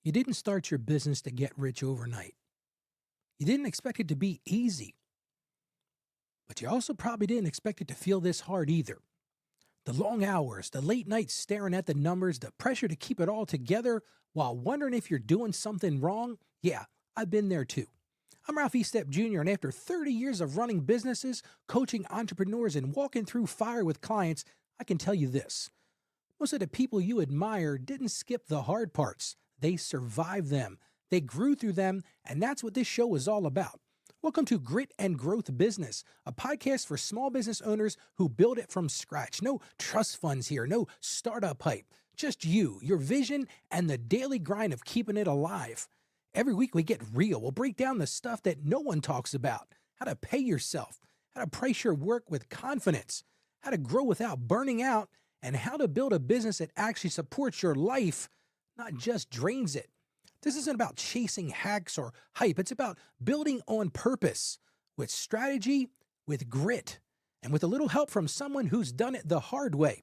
You didn't start your business to get rich overnight. You didn't expect it to be easy, but you also probably didn't expect it to feel this hard either. The long hours, the late nights staring at the numbers, the pressure to keep it all together while wondering if you're doing something wrong. Yeah, I've been there too. I'm Ralph Estep Jr., and after 30 years of running businesses, coaching entrepreneurs, and walking through fire with clients, I can tell you this. Most of the people you admire didn't skip the hard parts. They survived them. They grew through them, and that's what this show is all about. Welcome to Grit and Growth Business, a podcast for small business owners who build it from scratch. No trust funds here, no startup hype. Just you, your vision, and the daily grind of keeping it alive. Every week we get real. We'll break down the stuff that no one talks about. How to pay yourself, how to price your work with confidence, how to grow without burning out, and how to build a business that actually supports your life, not just drains it. This isn't about chasing hacks or hype. It's about building on purpose, with strategy, with grit, and with a little help from someone who's done it the hard way.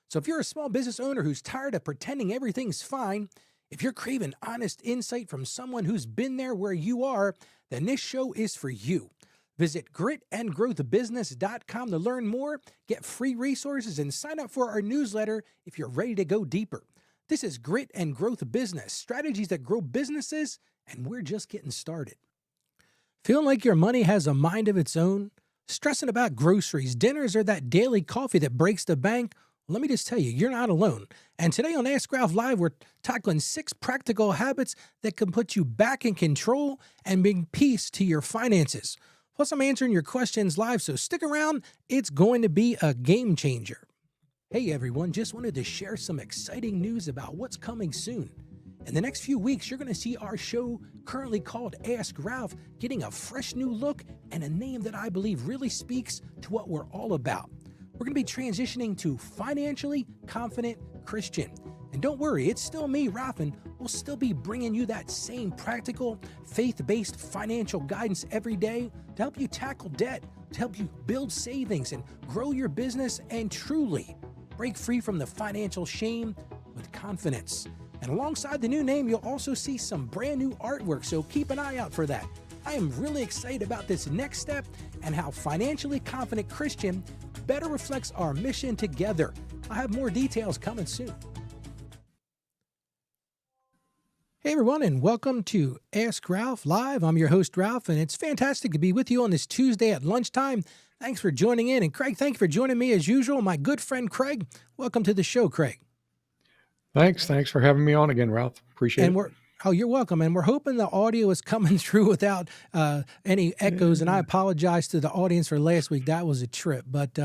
So if you're a small business owner who's tired of pretending everything's fine, if you're craving honest insight from someone who's been there where you are, then this show is for you. Visit gritandgrowthbusiness.com to learn more, get free resources, and sign up for our newsletter if you're ready to go deeper. This is Grit and Growth Business, strategies that grow businesses, and we're just getting started. Feeling like your money has a mind of its own? Stressing about groceries, dinners, or that daily coffee that breaks the bank? Well, let me just tell you, you're not alone. And today on Ask Ralph Live, we're tackling 6 practical habits that can put you back in control and bring peace to your finances. Plus, I'm answering your questions live, so stick around. It's going to be a game changer. Hey everyone, just wanted to share some exciting news about what's coming soon. In the next few weeks, you're going to see our show, currently called Ask Ralph, getting a fresh new look and a name that I believe really speaks to what we're all about. We're going to be transitioning to Financially Confident Christian. And don't worry, it's still me, Ralph, and we'll still be bringing you that same practical, faith-based financial guidance every day to help you tackle debt, to help you build savings and grow your business and truly break free from the financial shame with confidence. And alongside the new name, you'll also see some brand new artwork, so keep an eye out for that. I am really excited about this next step and how Financially Confident Christian better reflects our mission together. I'll have more details coming soon. Hey everyone, and welcome to Ask Ralph Live. I'm your host, Ralph, and it's fantastic to be with you on this Tuesday at lunchtime. Thanks for joining in. And Craig, thank you for joining me as usual. My good friend, Craig. Welcome to the show, Craig. Thanks for having me on again, Ralph. Appreciate it. You're welcome. And we're hoping the audio is coming through without any echoes. And I apologize to the audience for last week. That was a trip, but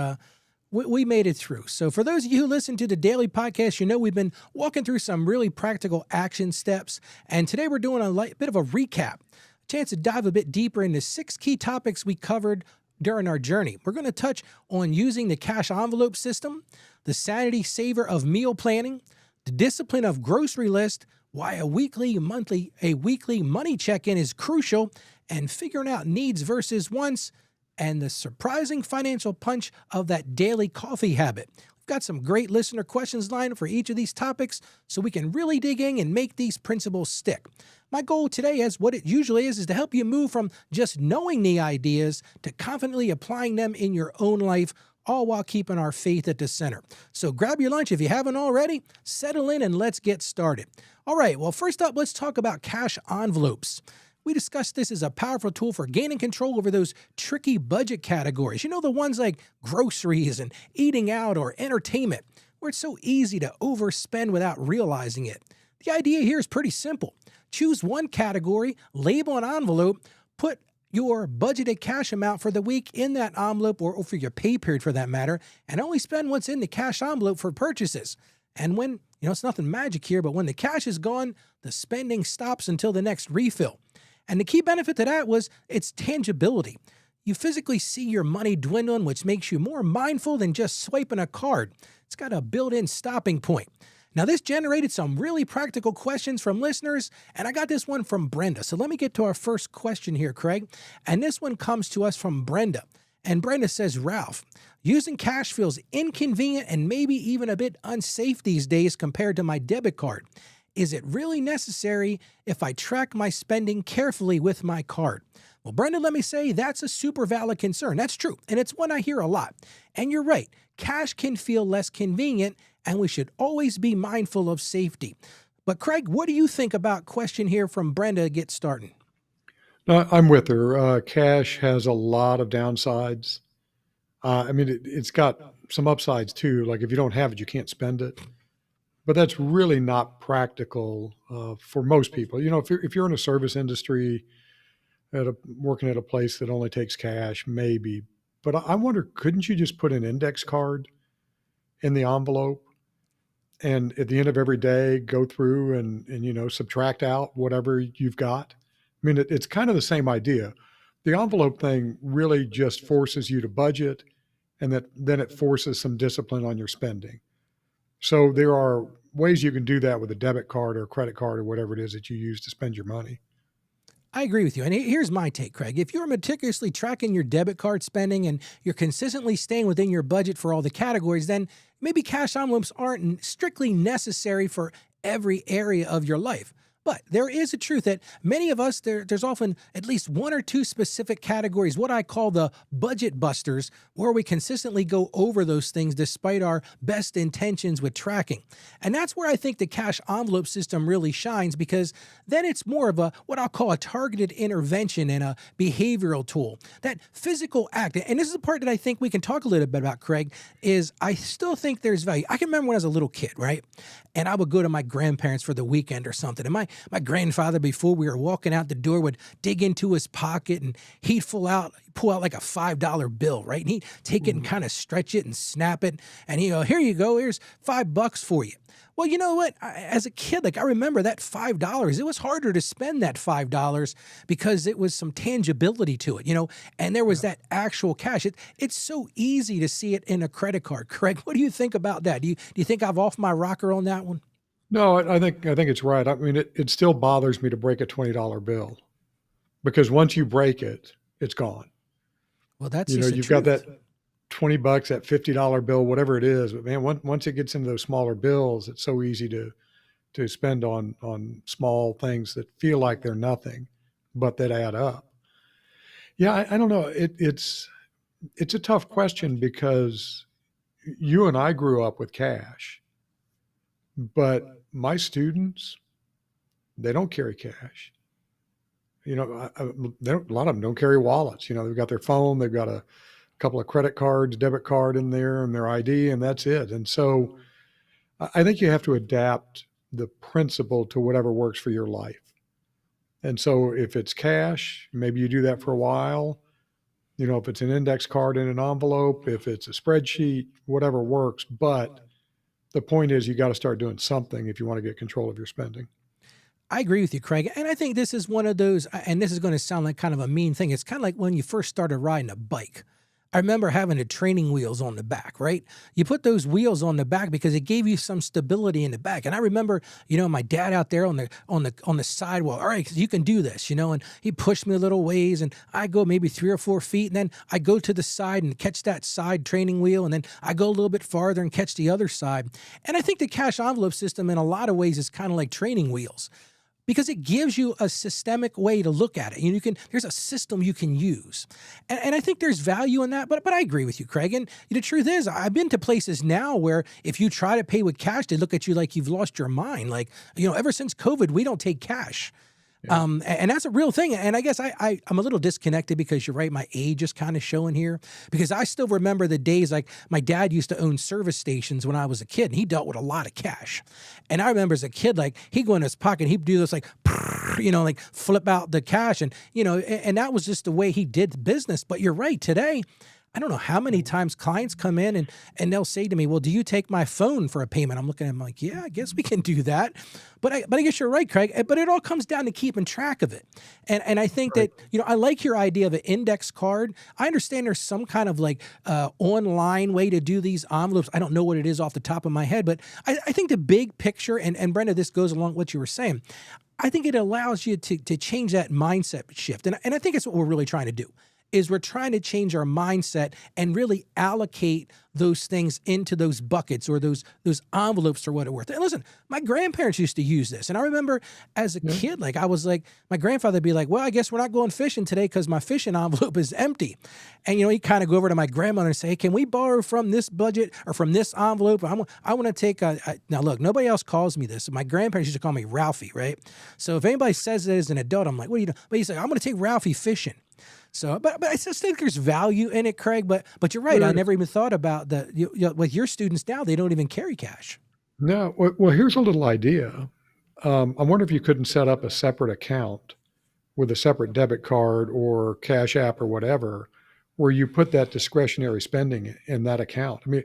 we made it through. So for those of you who listen to the daily podcast, you know we've been walking through some really practical action steps. And today we're doing a bit of a recap, a chance to dive a bit deeper into 6 key topics we covered during our journey. We're going to touch on using the cash envelope system, the sanity saver of meal planning, the discipline of grocery list, why a weekly money check-in is crucial, and figuring out needs versus wants, and the surprising financial punch of that daily coffee habit. We've got some great listener questions lined up for each of these topics so we can really dig in and make these principles stick. My goal today, as what it usually is to help you move from just knowing the ideas to confidently applying them in your own life, all while keeping our faith at the center. So grab your lunch if you haven't already, settle in, and let's get started. All right, well, first up, let's talk about cash envelopes. We discussed this as a powerful tool for gaining control over those tricky budget categories. You know, the ones like groceries and eating out or entertainment, where it's so easy to overspend without realizing it. The idea here is pretty simple. Choose one category, label an envelope, put your budgeted cash amount for the week in that envelope or for your pay period for that matter, and only spend what's in the cash envelope for purchases. And when, it's nothing magic here, but when the cash is gone, the spending stops until the next refill. And the key benefit to that was its tangibility. You physically see your money dwindling, which makes you more mindful than just swiping a card. It's got a built-in stopping point. Now, this generated some really practical questions from listeners, and I got this one from Brenda. So let me get to our first question here, Craig. And this one comes to us from Brenda. And Brenda says, Ralph, using cash feels inconvenient and maybe even a bit unsafe these days compared to my debit card. Is it really necessary if I track my spending carefully with my card? Well, Brendan, let me say that's a super valid concern. That's true. And it's one I hear a lot. And you're right. Cash can feel less convenient, and we should always be mindful of safety. But Craig, what do you think about question here from Brenda to get started? No, I'm with her. Cash has a lot of downsides. I mean, it's got some upsides too. Like if you don't have it, you can't spend it. But that's really not practical for most people. You know, if you're in a service industry, working at a place that only takes cash, maybe. But I wonder, couldn't you just put an index card in the envelope and at the end of every day go through and subtract out whatever you've got? I mean, it's kind of the same idea. The envelope thing really just forces you to budget, and then it forces some discipline on your spending. So there are ways you can do that with a debit card or a credit card or whatever it is that you use to spend your money. I agree with you. And here's my take, Craig. If you're meticulously tracking your debit card spending and you're consistently staying within your budget for all the categories, then maybe cash envelopes aren't strictly necessary for every area of your life. But there is a truth that many of us, there's often at least one or two specific categories, what I call the budget busters, where we consistently go over those things despite our best intentions with tracking. And that's where I think the cash envelope system really shines, because then it's more of what I'll call a targeted intervention and a behavioral tool. That physical act, and this is the part that I think we can talk a little bit about, Craig, is I still think there's value. I can remember when I was a little kid, right? And I would go to my grandparents for the weekend or something. And my grandfather, before we were walking out the door, would dig into his pocket and he'd pull out like a $5 bill, right? And he'd take it and kind of stretch it and snap it. And he'd go, here you go, here's $5 for you. Well, you know what? As a kid, I remember that $5. It was harder to spend that $5 because it was some tangibility to it, and there was that actual cash. It's so easy to see it in a credit card. Craig, what do you think about that? Do you think I've off my rocker on that one? No, I think it's right. I mean, it still bothers me to break a $20 bill, because once you break it, it's gone. Well, that's you've got that $20, that $50 bill, whatever it is. But man, once it gets into those smaller bills, it's so easy to spend on small things that feel like they're nothing, but that add up. Yeah, I don't know. It's a tough question, because you and I grew up with cash, but my students, they don't carry cash. A lot of them don't carry wallets. They've got their phone, they've got a couple of credit cards, debit card in there, and their ID, and that's it. And so I think you have to adapt the principle to whatever works for your life. And so if it's cash, maybe you do that for a while. If it's an index card in an envelope, if it's a spreadsheet, whatever works. But the point is, you got to start doing something if you want to get control of your spending. I agree with you, Craig. And I think this is one of those, and this is going to sound like kind of a mean thing. It's kind of like when you first started riding a bike. I remember having the training wheels on the back, right? You put those wheels on the back because it gave you some stability in the back. And I remember, my dad out there on the sidewalk. All right, you can do this, and he pushed me a little ways, and I go maybe 3 or 4 feet, and then I go to the side and catch that side training wheel, and then I go a little bit farther and catch the other side. And I think the cash envelope system in a lot of ways is kind of like training wheels, because it gives you a systemic way to look at it. And there's a system you can use. And I think there's value in that, but I agree with you, Craig. And the truth is, I've been to places now where if you try to pay with cash, they look at you like you've lost your mind. Like, ever since COVID, we don't take cash. Yeah. And that's a real thing. And I guess I'm a little disconnected, because you're right, my age is kind of showing here, because I still remember the days, like my dad used to own service stations when I was a kid, and he dealt with a lot of cash. And I remember as a kid, like he'd go in his pocket, he'd do this like flip out the cash, and and that was just the way he did business. But you're right, today, I don't know how many times clients come in and they'll say to me, well, do you take my phone for a payment? I'm looking at them like, yeah, I guess we can do that. But I guess you're right, Craig. But it all comes down to keeping track of it. And I think that, I like your idea of an index card. I understand there's some kind of online way to do these envelopes. I don't know what it is off the top of my head, but I think the big picture, and Brenda, this goes along with what you were saying, I think it allows you to change that mindset shift. And I think it's what we're really trying to do. is we're trying to change our mindset and really allocate those things into those buckets or those envelopes for what they're worth. And listen, my grandparents used to use this. And I remember as a Yeah. kid, like I was like, my grandfather would be like, well, I guess we're not going fishing today because my fishing envelope is empty. And, he'd kind of go over to my grandmother and say, hey, can we borrow from this budget or from this envelope? I want to take now look, nobody else calls me this. My grandparents used to call me Ralphie, right? So if anybody says that as an adult, I'm like, what are you doing? But he's like, I'm going to take Ralphie fishing. So, but I just think there's value in it, Craig. But you're right. I never even thought about with your students now, they don't even carry cash. No. Well, here's a little idea. I wonder if you couldn't set up a separate account with a separate debit card or Cash App or whatever, where you put that discretionary spending in that account. I mean,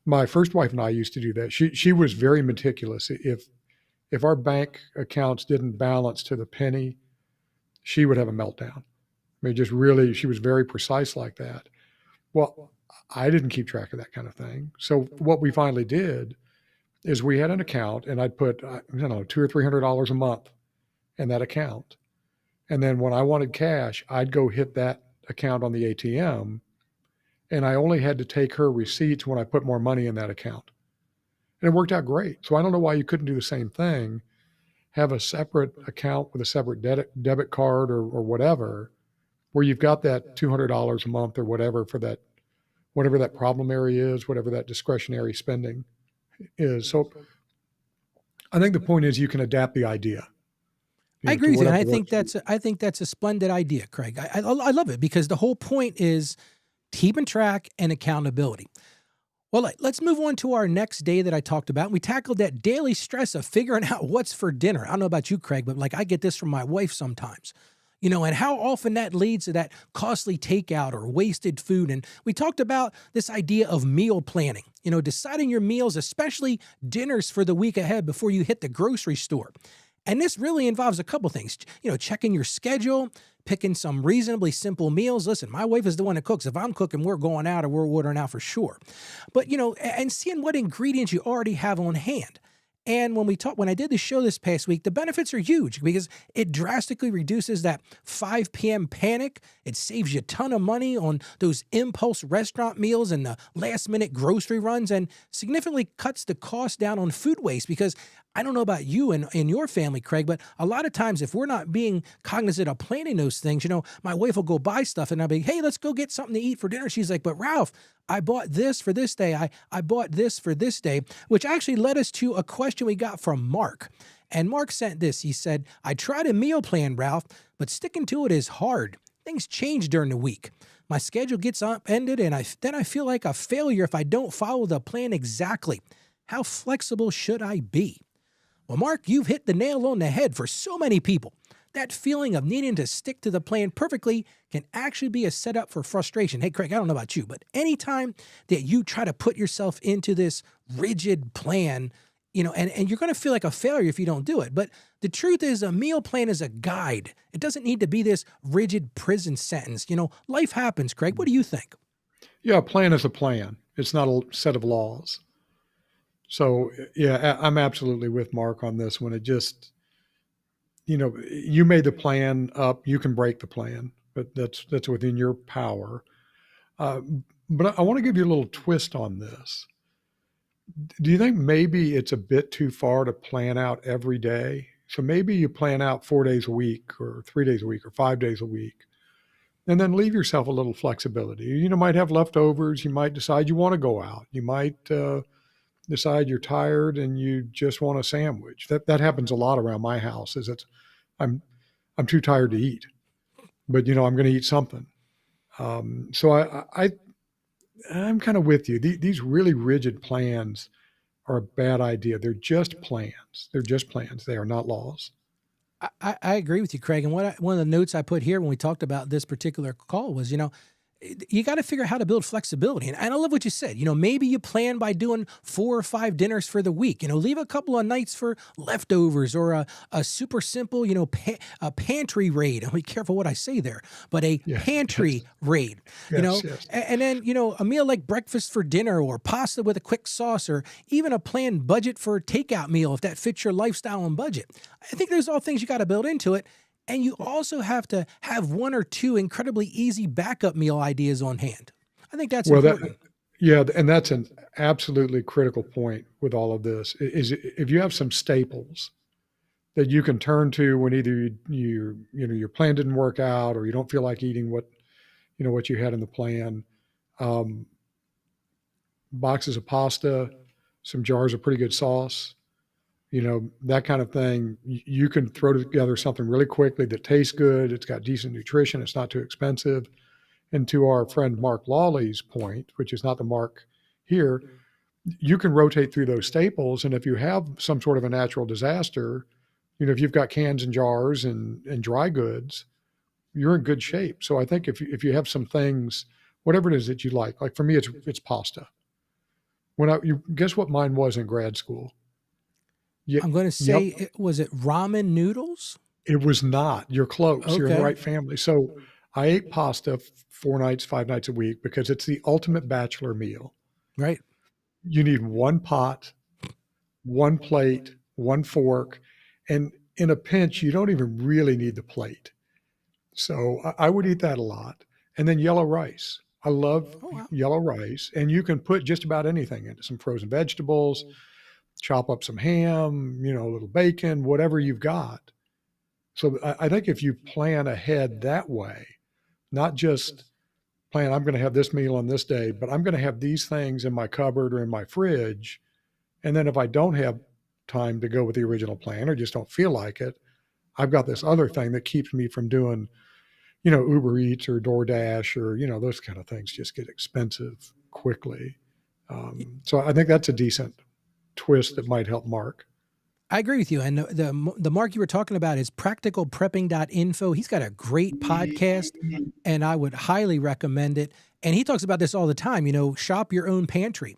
my first wife and I used to do that. She was very meticulous. If our bank accounts didn't balance to the penny, she would have a meltdown. I mean, just really, she was very precise like that. Well, I didn't keep track of that kind of thing. So what we finally did is we had an account, and I'd put, I don't know, $200 or $300 a month in that account. And then when I wanted cash, I'd go hit that account on the ATM, and I only had to take her receipts when I put more money in that account. And it worked out great. So I don't know why you couldn't do the same thing, have a separate account with a separate debit card or whatever, where you've got that $200 a month or whatever for that, whatever that problem area is, whatever that discretionary spending is. So I think the point is you can adapt the idea. I agree with you. And I think that's a splendid idea, Craig. I love it because the whole point is keeping track and accountability. Well, let's move on to our next day that I talked about. We tackled that daily stress of figuring out what's for dinner. I don't know about you, Craig, but I get this from my wife sometimes. And how often that leads to that costly takeout or wasted food. And we talked about this idea of meal planning, deciding your meals, especially dinners for the week ahead before you hit the grocery store. And this really involves a couple things, checking your schedule, picking some reasonably simple meals. Listen, my wife is the one that cooks. If I'm cooking, we're going out or we're ordering out for sure. But, and seeing what ingredients you already have on hand. And when I did the show this past week, the benefits are huge because it drastically reduces that 5 p.m. panic. It saves you a ton of money on those impulse restaurant meals and the last minute grocery runs, and significantly cuts the cost down on food waste because I don't know about you and your family, Craig, but a lot of times if we're not being cognizant of planning those things, my wife will go buy stuff and I'll be, hey, let's go get something to eat for dinner. She's like, but Ralph, I bought this for this day. I bought this for this day, which actually led us to a question we got from Mark. And Mark sent this. He said, I tried a meal plan, Ralph, but sticking to it is hard. Things change during the week. My schedule gets upended, and then I feel like a failure if I don't follow the plan exactly. How flexible should I be? Well, Mark, you've hit the nail on the head for so many people. That feeling of needing to stick to the plan perfectly can actually be a setup for frustration. Hey, Craig, I don't know about you, but anytime that you try to put yourself into this rigid plan, and you're going to feel like a failure if you don't do it. But the truth is a meal plan is a guide. It doesn't need to be this rigid prison sentence. Life happens, Craig. What do you think? Yeah, a plan is a plan. It's not a set of laws. So, yeah, I'm absolutely with Mark on this one. It just, you made the plan up. You can break the plan, but that's within your power. But I want to give you a little twist on this. Do you think maybe it's a bit too far to plan out every day? So maybe you plan out 4 days a week or 3 days a week or 5 days a week, and then leave yourself a little flexibility. You might have leftovers. You might decide you want to go out. You might decide you're tired and you just want a sandwich. That happens a lot around my house. I'm too tired to eat, but I'm going to eat something. So I'm kind of with you. These really rigid plans are a bad idea. They're just plans. They're just plans. They are not laws. I agree with you, Craig. And one of the notes I put here when we talked about this particular call was, you got to figure out how to build flexibility. And I love what you said. Maybe you plan by doing 4 or 5 dinners for the week. Leave a couple of nights for leftovers or a super simple, a pantry raid. I'll be careful what I say there, but a pantry raid, Yes. And then, a meal like breakfast for dinner or pasta with a quick sauce or even a planned budget for a takeout meal if that fits your lifestyle and budget. I think there's all things you got to build into it. And you also have to have one or two incredibly easy backup meal ideas on hand. I think that's Well, important. yeah, and that's an absolutely critical point with all of this is if you have some staples that you can turn to when either your plan didn't work out or you don't feel like eating what you had in the plan. Um, Boxes of pasta, some jars of pretty good sauce, that kind of thing. You can throw together something really quickly that tastes good. It's got decent nutrition. It's not too expensive. And to our friend Mark Lawley's point, which is not the Mark here, you can rotate through those staples. And if you have some sort of a natural disaster, if you've got cans and jars and dry goods, you're in good shape. So I think if you have some things, whatever it is that you like for me, it's pasta. You guess what mine was in grad school? I'm going to say, was it ramen noodles? It was not. You're close. Okay. You're in the right family. So I ate pasta 4 nights, 5 nights a week because it's the ultimate bachelor meal. Right. You need one pot, one plate, one fork, and in a pinch, you don't even really need the plate. So I would eat that a lot. And then yellow rice. I love yellow rice. And you can put just about anything into some frozen vegetables, chop up some ham, a little bacon, whatever you've got. So I think if you plan ahead that way, not just plan, I'm going to have this meal on this day, but I'm going to have these things in my cupboard or in my fridge. And then if I don't have time to go with the original plan or just don't feel like it, I've got this other thing that keeps me from doing, Uber Eats or DoorDash or, those kind of things just get expensive quickly. So I think that's a decent twist that might help Mark. I agree with you. And the Mark you were talking about is practicalprepping.info. He's got a great podcast, and I would highly recommend it. And he talks about this all the time, shop your own pantry.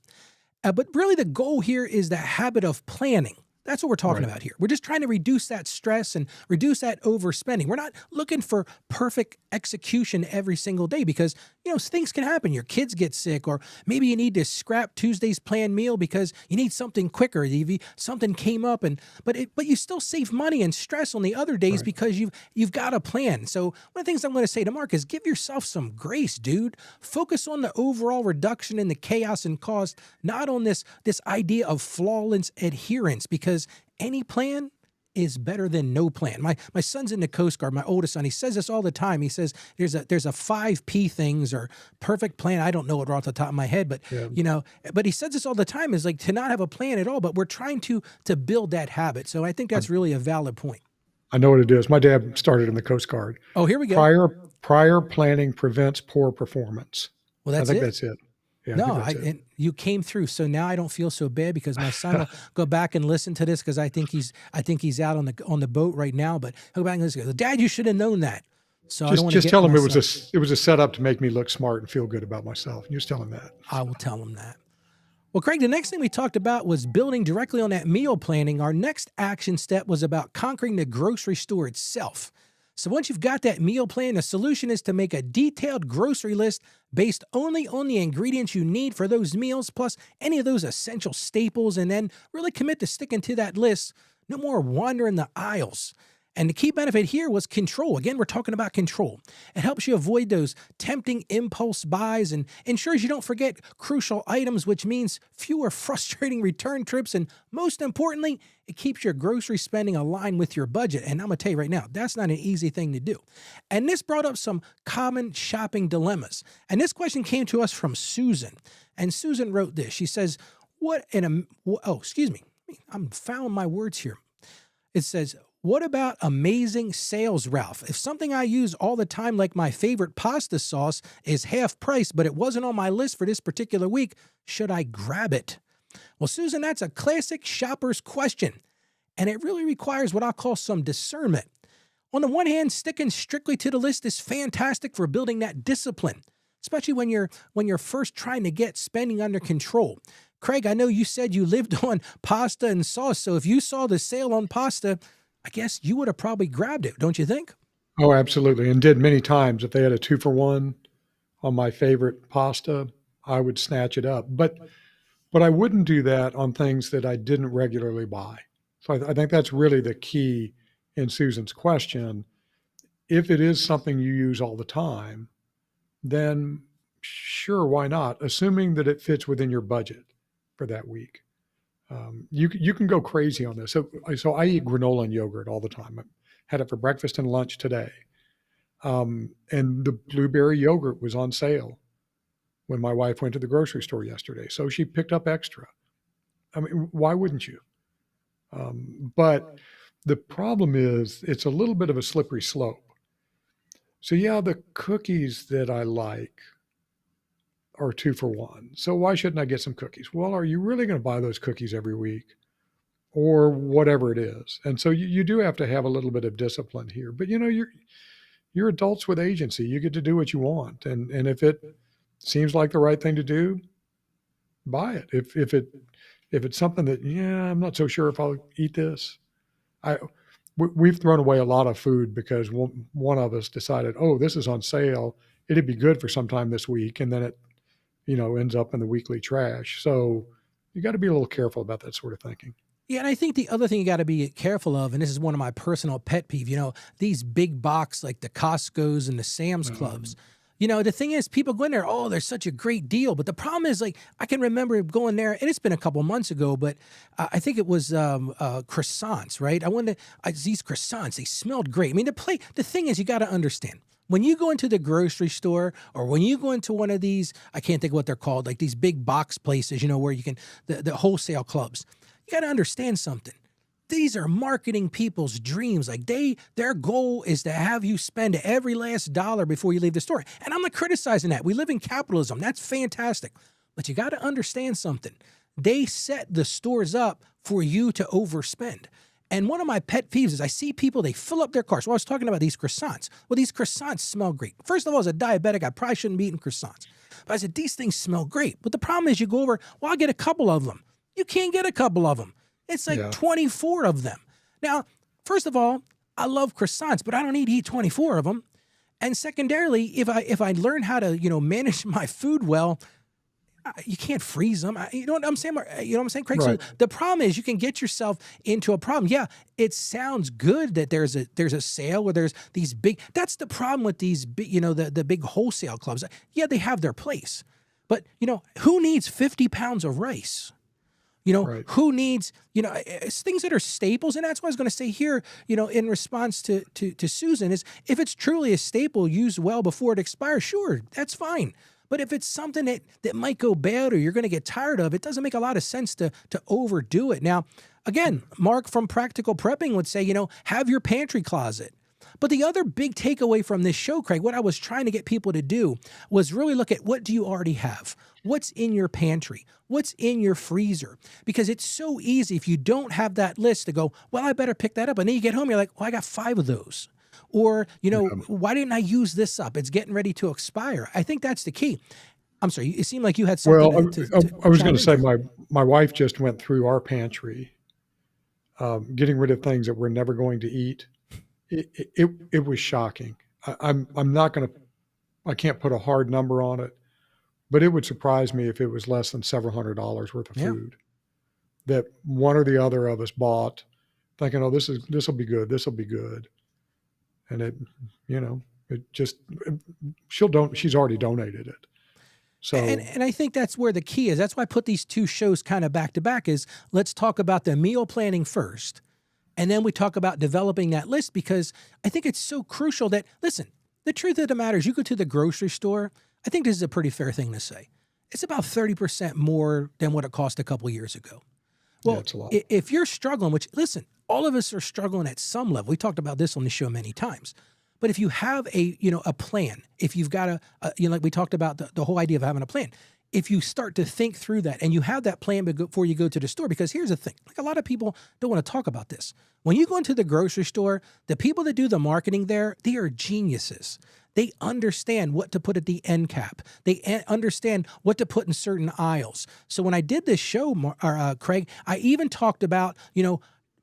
But really the goal here is the habit of planning. That's what we're talking about here. We're just trying to reduce that stress and reduce that overspending. We're not looking for perfect execution every single day because, things can happen. Your kids get sick, or maybe you need to scrap Tuesday's planned meal because you need something quicker. Something came up, but you still save money and stress on the other days because you've got a plan. So one of the things I'm going to say to Mark is give yourself some grace, dude. Focus on the overall reduction in the chaos and cost, not on this idea of flawless adherence, because any plan is better than no plan. My son's in the Coast Guard, my oldest son. He says this all the time. He says there's a 5 P things or perfect plan. I don't know it off the top of my head, but but he says this all the time, is like to not have a plan at all. But we're trying to build that habit. So I think that's really a valid point. I know what it is. My dad started in the Coast Guard. Oh, here we go. Prior planning prevents poor performance. Well, I think that's it. Yeah, no, and you came through, so now I don't feel so bad because my son will go back and listen to this because I think he's out on the boat right now. But he'll go back and listen. Dad, you should have known that. So I don't want to just tell him it was a setup to make me look smart and feel good about myself. You just tell him that. I will tell him that. Well, Craig, the next thing we talked about was building directly on that meal planning. Our next action step was about conquering the grocery store itself. So once you've got that meal plan, the solution is to make a detailed grocery list based only on the ingredients you need for those meals, plus any of those essential staples, and then really commit to sticking to that list. No more wandering the aisles. And the key benefit here was control. Again, we're talking about control. It helps you avoid those tempting impulse buys and ensures you don't forget crucial items, which means fewer frustrating return trips. And most importantly, it keeps your grocery spending aligned with your budget. And I'm going to tell you right now, that's not an easy thing to do. And this brought up some common shopping dilemmas. And this question came to us from Susan. And Susan wrote this. She says, I'm fouling my words here. It says, what about amazing sales, Ralph? If something I use all the time, like my favorite pasta sauce, is half price, but it wasn't on my list for this particular week, should I grab it? Well, Susan, that's a classic shopper's question, and it really requires what I'll call some discernment. On the one hand, sticking strictly to the list is fantastic for building that discipline, especially when you're first trying to get spending under control. Craig, I know you said you lived on pasta and sauce, so if you saw the sale on pasta, I guess you would have probably grabbed it, don't you think? Oh, absolutely. And did many times. If they had a 2-for-1 on my favorite pasta, I would snatch it up. But I wouldn't do that on things that I didn't regularly buy. So I think that's really the key in Susan's question. if it is something you use all the time, then sure, why not? Assuming that it fits within your budget for that week. You can go crazy on this. So I eat granola and yogurt all the time. I had it for breakfast and lunch today. And the blueberry yogurt was on sale when my wife went to the grocery store yesterday. So she picked up extra. I mean, why wouldn't you? But the problem is it's a little bit of a slippery slope. So yeah, the cookies that I like are 2 for 1. So why shouldn't I get some cookies? Well, are you really going to buy those cookies every week or whatever it is? And so you do have to have a little bit of discipline here, but you're adults with agency. You get to do what you want. And if it seems like the right thing to do, buy it. If it's something that, I'm not so sure if I'll eat this. We've thrown away a lot of food because one of us decided, oh, this is on sale. It'd be good for sometime this week. And then it, ends up in the weekly trash. So you got to be a little careful about that sort of thinking. Yeah, and I think the other thing you got to be careful of, and this is one of my personal pet peeve, these big box like the Costco's and the Sam's Clubs. The thing is, people go in there, oh, there's such a great deal. But the problem is, like, I can remember going there, and it's been a couple months ago, but I think it was croissants, right? These croissants, they smelled great. I mean, the thing is, you got to understand. When you go into the grocery store or when you go into one of these, I can't think of what they're called, like these big box places, where you can, the wholesale clubs, you got to understand something. These are marketing people's dreams. Like their goal is to have you spend every last dollar before you leave the store. And I'm not criticizing that. We live in capitalism. That's fantastic. But you got to understand something. They set the stores up for you to overspend. And one of my pet peeves is I see people, they fill up their cars. Well, I was talking about these croissants. Well, these croissants smell great. First of all, as a diabetic, I probably shouldn't be eating croissants. But I said, these things smell great. But the problem is you go over, well, I'll get a couple of them. You can't get a couple of them. It's like 24 of them. Now, first of all, I love croissants, but I don't need to eat 24 of them. And secondarily, if I learn how to, manage my food well, you can't freeze them. You know what I'm saying? You know what I'm saying, Craig? Right. So the problem is you can get yourself into a problem. Yeah, it sounds good that there's a sale or there's these big. That's the problem with these big, the big wholesale clubs. Yeah, they have their place, but who needs 50 pounds of rice? Right. Who needs, it's things that are staples. And that's what I was going to say here, in response to Susan is if it's truly a staple used well before it expires, sure, that's fine. But if it's something that might go bad or you're going to get tired of, it doesn't make a lot of sense to overdo it. Now, again, Mark from Practical Prepping would say, have your pantry closet. But the other big takeaway from this show, Craig, what I was trying to get people to do was really look at what do you already have? What's in your pantry? What's in your freezer? Because it's so easy if you don't have that list to go, well, I better pick that up. And then you get home, you're like, well, I got 5 of those. Or, why didn't I use this up? It's getting ready to expire. I think that's the key. I'm sorry, it seemed like you had something I was going to say my wife just went through our pantry, getting rid of things that we're never going to eat. It was shocking. I'm not going to, I can't put a hard number on it, but it would surprise me if it was less than several $100 worth of food that one or the other of us bought thinking, oh, this will be good. This will be good. And she's already donated it. So, and I think that's where the key is. That's why I put these two shows kind of back to back is let's talk about the meal planning first. And then we talk about developing that list because I think it's so crucial that, listen, the truth of the matter is you go to the grocery store, I think this is a pretty fair thing to say. It's about 30% more than what it cost a couple years ago. Well, that's a lot. If you're struggling, which, listen, all of us are struggling at some level. We talked about this on the show many times. But if you have a plan, if you've got like we talked about the whole idea of having a plan, if you start to think through that and you have that plan before you go to the store, because here's the thing, like a lot of people don't want to talk about this. When you go into the grocery store, the people that do the marketing there, they are geniuses. They understand what to put at the end cap. They understand what to put in certain aisles. So when I did this show, Craig, I even talked about,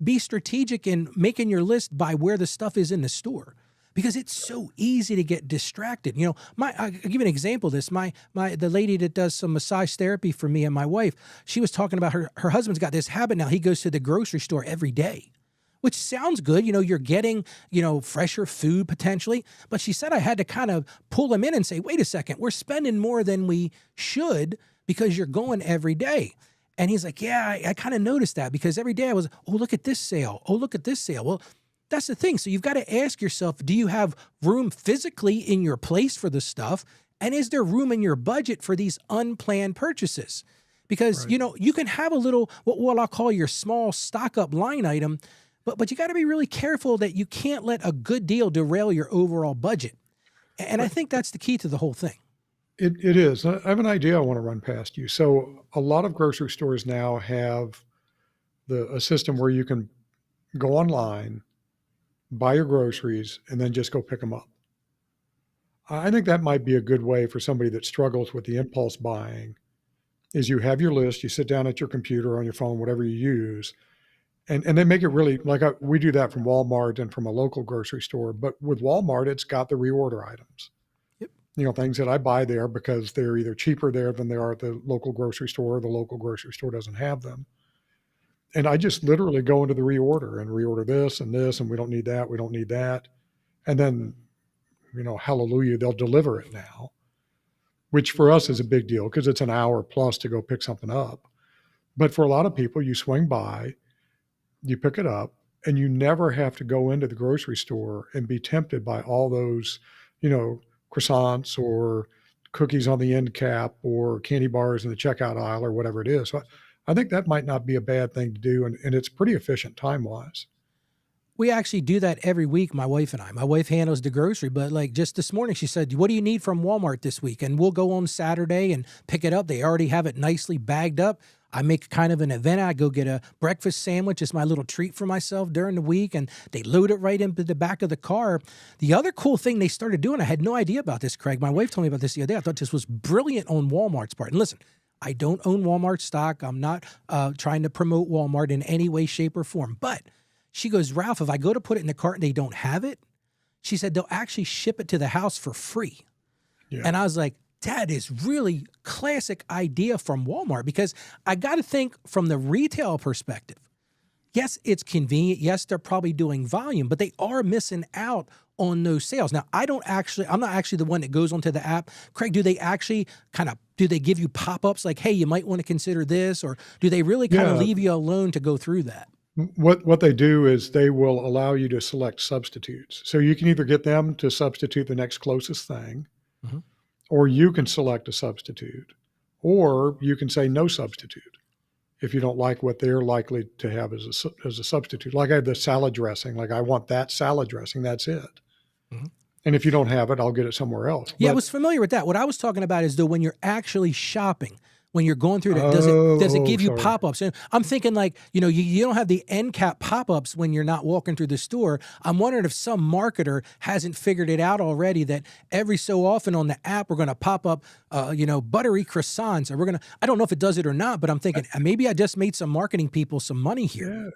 be strategic in making your list by where the stuff is in the store. Because it's so easy to get distracted. I'll give you an example of this. The lady that does some massage therapy for me and my wife, she was talking about her husband's got this habit now. He goes to the grocery store every day. which sounds good. You're getting, fresher food potentially. But she said I had to kind of pull him in and say, wait a second, we're spending more than we should because you're going every day. And he's like, yeah, I kind of noticed that because every day I was, oh, look at this sale. Oh, look at this sale. Well, that's the thing. So you've got to ask yourself, do you have room physically in your place for the stuff? And is there room in your budget for these unplanned purchases? Because, Right. you can have a little, what I'll call your small stock up line item, but you got to be really careful that you can't let a good deal derail your overall budget. And I Right. think that's the key to the whole thing. It is. I have an idea I want to run past you. So a lot of grocery stores now have a system where you can go online, buy your groceries, and then just go pick them up. I think that might be a good way for somebody that struggles with the impulse buying is you have your list, you sit down at your computer or on your phone, whatever you use, and they make it really like we do that from Walmart and from a local grocery store. But with Walmart, it's got the reorder items. Yep. Things that I buy there because they're either cheaper there than they are at the local grocery store, or the local grocery store doesn't have them. And I just literally go into the reorder and reorder this, and we don't need that, we don't need that. And then, hallelujah, they'll deliver it now, which for us is a big deal because it's an hour plus to go pick something up. But for a lot of people, you swing by, you pick it up, and you never have to go into the grocery store and be tempted by all those, croissants or cookies on the end cap or candy bars in the checkout aisle or whatever it is. So I think that might not be a bad thing to do. And it's pretty efficient time wise. We actually do that every week, my wife and I. My wife handles the grocery, but like just this morning, she said, what do you need from Walmart this week? And we'll go on Saturday and pick it up. They already have it nicely bagged up. I make kind of an event. I go get a breakfast sandwich. It's my little treat for myself during the week, and they load it right into the back of the car. The other cool thing they started doing, I had no idea about this, Craig. My wife told me about this the other day. I thought this was brilliant on Walmart's part. And listen, I don't own Walmart stock. I'm not trying to promote Walmart in any way, shape, or form. But she goes, Ralph, if I go to put it in the cart and they don't have it, she said they'll actually ship it to the house for free. Yeah. And I was like, that is really classic idea from Walmart, because I got to think from the retail perspective. Yes, it's convenient. Yes, they're probably doing volume, but they are missing out on those sales. Now, I'm not actually the one that goes onto the app. Craig, do they actually do they give you pop-ups like, hey, you might want to consider this, or do they really kind of leave you alone to go through that? What they do is they will allow you to select substitutes. So you can either get them to substitute the next closest thing, Mhm. or you can select a substitute, or you can say no substitute if you don't like what they're likely to have as a substitute. Like I had the salad dressing, like I want that salad dressing, that's it. Mhm. And if you don't have it, I'll get it somewhere else. Yeah, I But was familiar with that. What I was talking about is though when you're actually shopping, when you're going through that, does it give you sorry. pop-ups? And I'm thinking like, you don't have the end cap pop-ups when you're not walking through the store. I'm wondering if some marketer hasn't figured it out already that every so often on the app we're going to pop up, buttery croissants, or I don't know if it does it or not, but I'm thinking maybe I just made some marketing people some money here.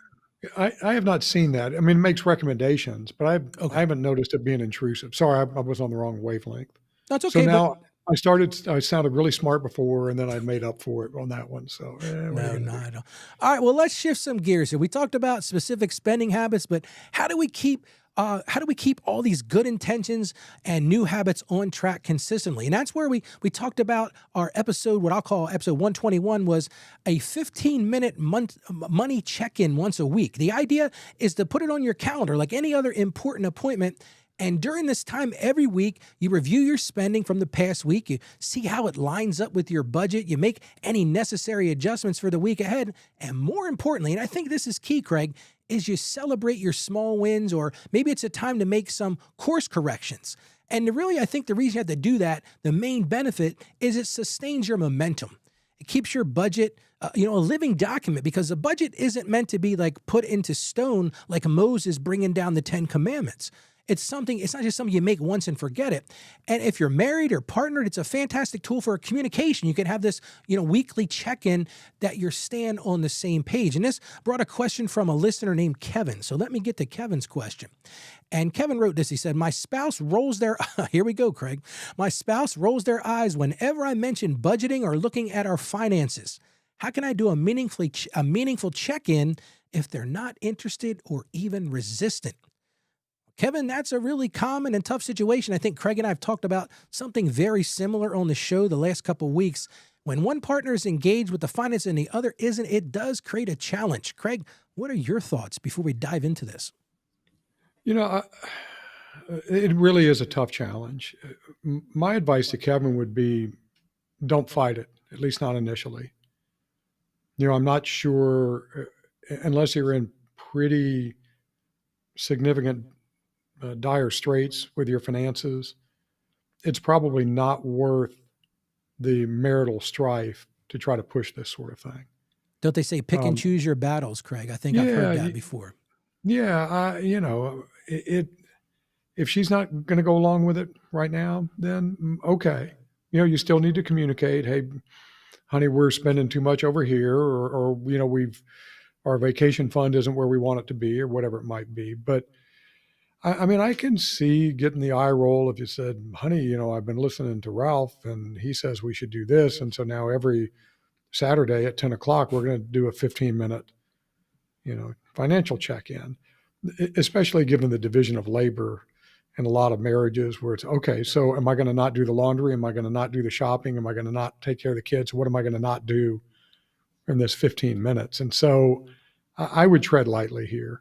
Yeah, I have not seen that. I mean, it makes recommendations, but I Okay, haven't noticed it being intrusive. Sorry, I was on the wrong wavelength. that's So okay, but now I sounded really smart before, and then I made up for it on that one. So what are you no, gonna no, do? I don't. All right, well, let's shift some gears here. We talked about specific spending habits, but how do we keep all these good intentions and new habits on track consistently? And that's where we talked about our episode, what I'll call episode 121, was a 15-minute money check-in once a week. The idea is to put it on your calendar like any other important appointment. And during this time every week, you review your spending from the past week. You see how it lines up with your budget. You make any necessary adjustments for the week ahead. And more importantly, and I think this is key, Craig, is you celebrate your small wins, or maybe it's a time to make some course corrections. And really, I think the reason you have to do that, the main benefit, is it sustains your momentum. It keeps your budget, a living document, because a budget isn't meant to be like put into stone like Moses bringing down the 10 Commandments. It's not just something you make once and forget it. And if you're married or partnered, it's a fantastic tool for communication. You can have this, weekly check-in that you're staying on the same page. And this brought a question from a listener named Kevin. So let me get to Kevin's question. And Kevin wrote this. He said, my spouse rolls their, here we go, Craig. My spouse rolls their eyes whenever I mention budgeting or looking at our finances. How can I do a meaningful check-in if they're not interested or even resistant. Kevin, that's a really common and tough situation. I think Craig and I have talked about something very similar on the show the last couple of weeks. When one partner is engaged with the finance and the other isn't, it does create a challenge. Craig, what are your thoughts before we dive into this? It really is a tough challenge. My advice to Kevin would be, don't fight it, at least not initially. I'm not sure, unless you're in pretty significant dire straits with your finances, it's probably not worth the marital strife to try to push this sort of thing. Don't they say pick and choose your battles, Craig? I think I've heard that before. Yeah, if she's not going to go along with it right now, then okay. You still need to communicate. Hey, honey, we're spending too much over here, or our vacation fund isn't where we want it to be, or whatever it might be. But I can see getting the eye roll if you said, honey, I've been listening to Ralph and he says we should do this. And so now every Saturday at 10 o'clock, we're going to do a 15-minute, financial check-in, especially given the division of labor in a lot of marriages where it's, okay, so am I going to not do the laundry? Am I going to not do the shopping? Am I going to not take care of the kids? What am I going to not do in this 15 minutes? And so I would tread lightly here.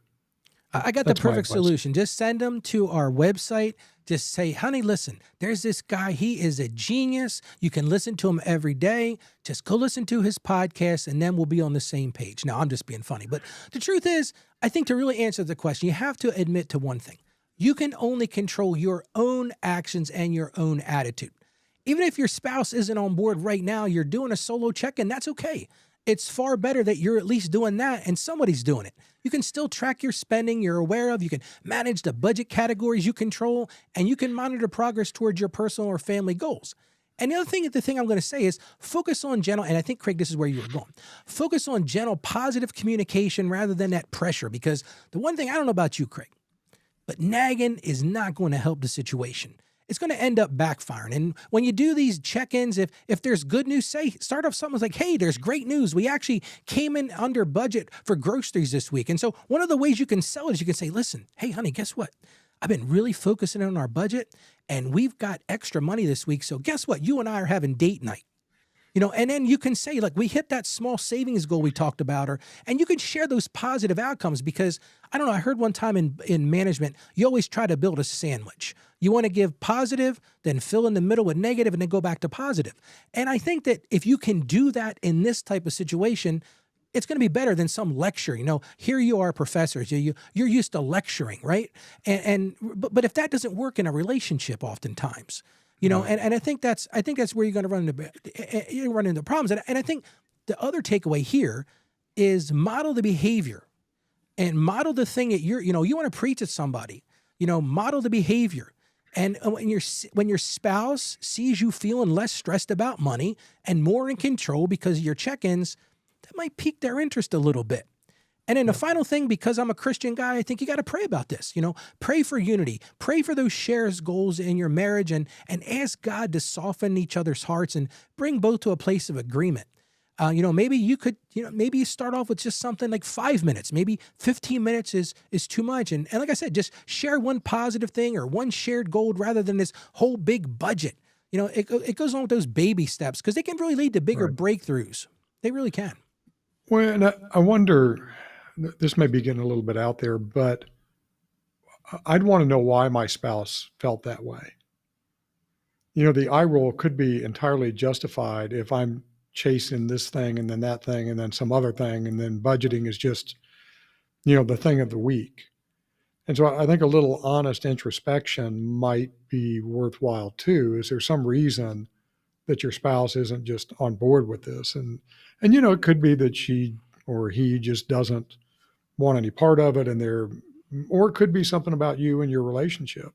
I got the perfect solution. Just send them to our website. Just say, honey, listen, there's this guy. He is a genius. You can listen to him every day. Just go listen to his podcast, and then we'll be on the same page. Now, I'm just being funny. But the truth is, I think to really answer the question, you have to admit to one thing. You can only control your own actions and your own attitude. Even if your spouse isn't on board right now, you're doing a solo check-in, that's okay. It's far better that you're at least doing that and somebody's doing it. You can still track your spending you're aware of. You can manage the budget categories you control, and you can monitor progress towards your personal or family goals. And the thing I'm going to say is focus on gentle, and I think, Craig, this is where you were going. Focus on gentle, positive communication rather than that pressure, because the one thing, I don't know about you, Craig, but nagging is not going to help the situation. It's going to end up backfiring. And when you do these check-ins, if there's good news, start off something like, hey, there's great news. We actually came in under budget for groceries this week. And so one of the ways you can sell it is you can say, listen, hey, honey, guess what? I've been really focusing on our budget, and we've got extra money this week. So guess what? You and I are having date night. And then you can say, like, we hit that small savings goal we talked about, and you can share those positive outcomes because, I don't know, I heard one time in management, you always try to build a sandwich. You want to give positive, then fill in the middle with negative, and then go back to positive. And I think that if you can do that in this type of situation, it's going to be better than some lecture. Here you are, professors. You're used to lecturing, right? But if that doesn't work in a relationship, oftentimes, and I think that's where you're going to run into problems. And I think the other takeaway here is model the behavior and model the thing that you want to preach at somebody. Model the behavior. And when your spouse sees you feeling less stressed about money and more in control because of your check-ins, that might pique their interest a little bit. And then the final thing, because I'm a Christian guy, I think you got to pray about this. Pray for unity. Pray for those shared goals in your marriage and ask God to soften each other's hearts and bring both to a place of agreement. Maybe you start off with just something like 5 minutes. Maybe 15 minutes is too much. And like I said, just share one positive thing or one shared goal rather than this whole big budget. It goes on with those baby steps because they can really lead to bigger breakthroughs. They really can. Well, and I wonder, this may be getting a little bit out there, but I'd want to know why my spouse felt that way. The eye roll could be entirely justified if I'm chasing this thing and then that thing and then some other thing, and then budgeting is just, the thing of the week. And so I think a little honest introspection might be worthwhile too. Is there some reason that your spouse isn't just on board with this? And it could be that she or he just doesn't want any part of it, or it could be something about you and your relationship.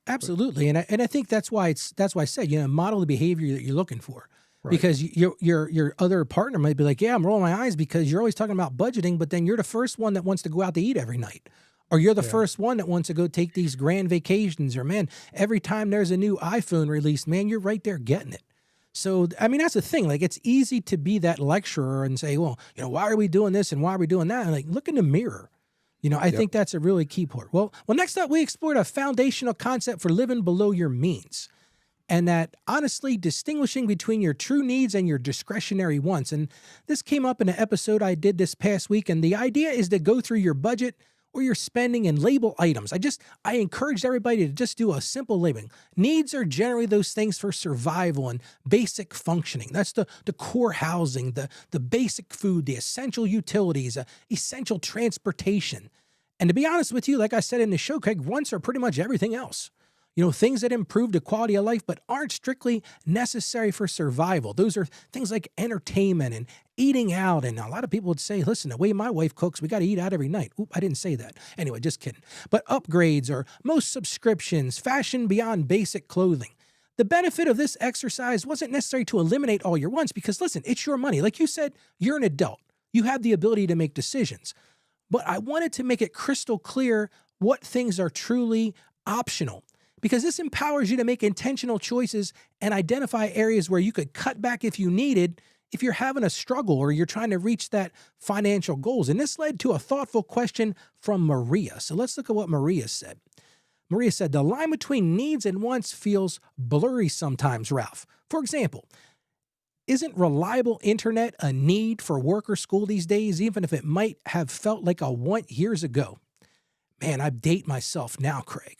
Absolutely. And I think that's why I said, model the behavior that you're looking for. Right. Because your other partner might be like, yeah, I'm rolling my eyes because you're always talking about budgeting, but then you're the first one that wants to go out to eat every night. Or you're the first one that wants to go take these grand vacations. Or, man, every time there's a new iPhone released, man, you're right there getting it. So, I mean, that's the thing. Like, it's easy to be that lecturer and say, well, why are we doing this and why are we doing that? And like, look in the mirror. I Yep. think that's a really key part. Well, next up, we explored a foundational concept for living below your means. And that honestly distinguishing between your true needs and your discretionary wants. And this came up in an episode I did this past week. And the idea is to go through your budget or your spending and label items. I encouraged everybody to just do a simple labeling. Needs are generally those things for survival and basic functioning. That's the core housing, the basic food, the essential utilities, essential transportation. And to be honest with you, like I said in the show, Craig, wants are pretty much everything else. Things that improve the quality of life, but aren't strictly necessary for survival. Those are things like entertainment and eating out. And a lot of people would say, listen, the way my wife cooks, we got to eat out every night. Oop, I didn't say that. Anyway, just kidding. But upgrades or most subscriptions, fashion beyond basic clothing. The benefit of this exercise wasn't necessary to eliminate all your wants because, listen, it's your money. Like you said, you're an adult. You have the ability to make decisions. But I wanted to make it crystal clear what things are truly optional, because this empowers you to make intentional choices and identify areas where you could cut back if you needed, if you're having a struggle or you're trying to reach that financial goals. And this led to a thoughtful question from Maria. So let's look at what Maria said. Maria said, the line between needs and wants feels blurry sometimes, Ralph. For example, isn't reliable internet a need for work or school these days, even if it might have felt like a want years ago? Man, I date myself now, Craig.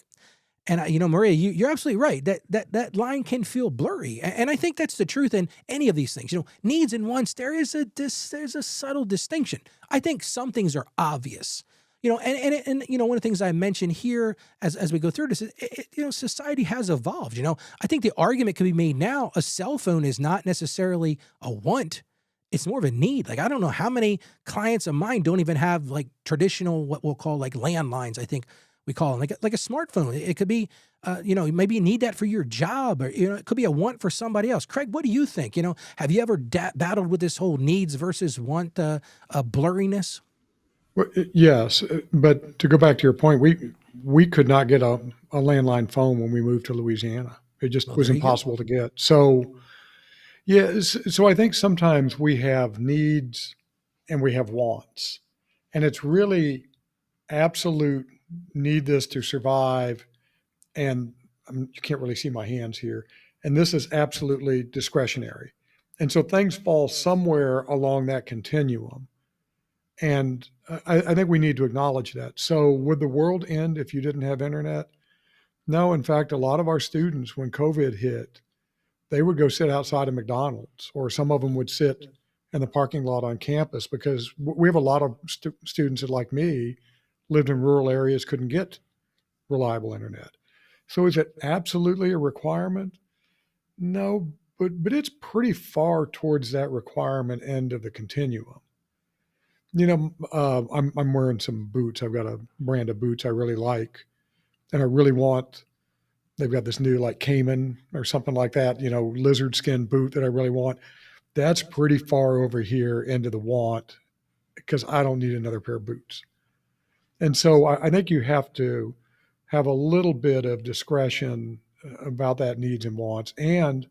And Maria, you're absolutely right. That line can feel blurry, and I think that's the truth in any of these things. Needs and wants. There's a subtle distinction. I think some things are obvious. And one of the things I mentioned here as we go through this is, society has evolved. I think the argument could be made now: a cell phone is not necessarily a want. It's more of a need. Like, I don't know how many clients of mine don't even have like traditional, what we'll call like landlines. I think we call them like a smartphone. It could be, maybe you need that for your job, or, it could be a want for somebody else. Craig, what do you think? Have you ever battled with this whole needs versus want blurriness? Well, yes, but to go back to your point, we could not get a landline phone when we moved to Louisiana. It just Well, was there you go. impossible to get. So, yes, so I think sometimes we have needs and we have wants, and it's really absolute need this to survive. And you can't really see my hands here. And this is absolutely discretionary. And so things fall somewhere along that continuum. And I think we need to acknowledge that. So would the world end if you didn't have internet? No, in fact, a lot of our students, when COVID hit, they would go sit outside of McDonald's, or some of them would sit in the parking lot on campus, because we have a lot of students that, like me, lived in rural areas, couldn't get reliable internet. So is it absolutely a requirement? No, but it's pretty far towards that requirement end of the continuum. I'm wearing some boots. I've got a brand of boots I really like, and I really want. They've got this new like Cayman or something like that, lizard skin boot that I really want. That's pretty far over here into the want, because I don't need another pair of boots. And so I think you have to have a little bit of discretion about that needs and wants. And